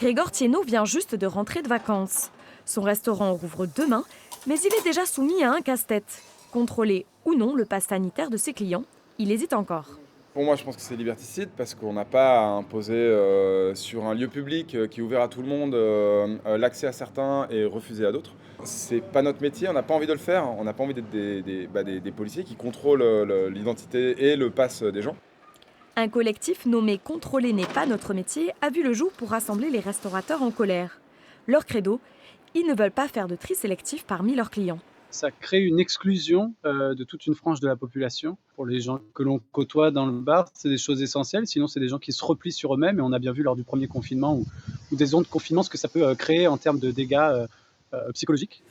Grégor Thiénot vient juste de rentrer de vacances. Son restaurant rouvre demain, mais il est déjà soumis à un casse-tête. Contrôler ou non le pass sanitaire de ses clients, il hésite encore. Pour moi, je pense que c'est liberticide parce qu'on n'a pas à imposer sur un lieu public qui est ouvert à tout le monde l'accès à certains et refuser à d'autres. C'est pas notre métier, on n'a pas envie de le faire. On n'a pas envie d'être des policiers qui contrôlent l'identité et le pass des gens. Un collectif nommé Contrôler n'est pas notre métier a vu le jour pour rassembler les restaurateurs en colère. Leur credo, ils ne veulent pas faire de tri sélectif parmi leurs clients. Ça crée une exclusion de toute une frange de la population. Pour les gens que l'on côtoie dans le bar, c'est des choses essentielles. Sinon, c'est des gens qui se replient sur eux-mêmes. Et on a bien vu lors du premier confinement ou des ondes de confinement ce que ça peut créer en termes de dégâts psychologiques.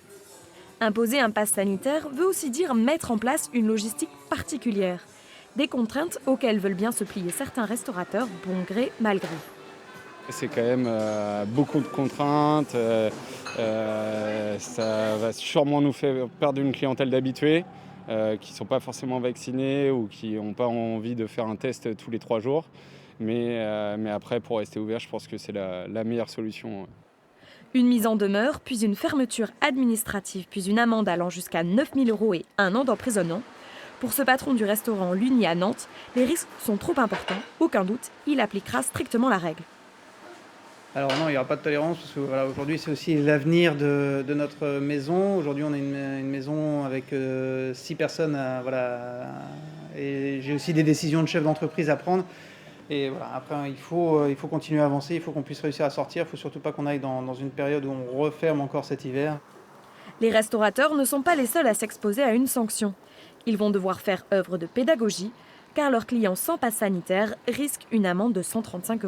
Imposer un pass sanitaire veut aussi dire mettre en place une logistique particulière. Des contraintes auxquelles veulent bien se plier certains restaurateurs, bon gré, mal gré. C'est quand même beaucoup de contraintes. Ça va sûrement nous faire perdre une clientèle d'habitués qui ne sont pas forcément vaccinés ou qui n'ont pas envie de faire un test tous les 3 jours. Mais après, pour rester ouvert, je pense que c'est la meilleure solution. Une mise en demeure, puis une fermeture administrative, puis une amende allant jusqu'à 9 000 € et 1 an d'emprisonnement. Pour ce patron du restaurant L'Uni à Nantes, les risques sont trop importants. Aucun doute, il appliquera strictement la règle. Alors non, il n'y aura pas de tolérance parce que voilà, aujourd'hui c'est aussi l'avenir de notre maison. Aujourd'hui on a une maison avec 6 personnes et j'ai aussi des décisions de chef d'entreprise à prendre. Et voilà, après il faut continuer à avancer, il faut qu'on puisse réussir à sortir, il ne faut surtout pas qu'on aille dans une période où on referme encore cet hiver. Les restaurateurs ne sont pas les seuls à s'exposer à une sanction. Ils vont devoir faire œuvre de pédagogie car leurs clients sans passe sanitaire risquent une amende de 135 €.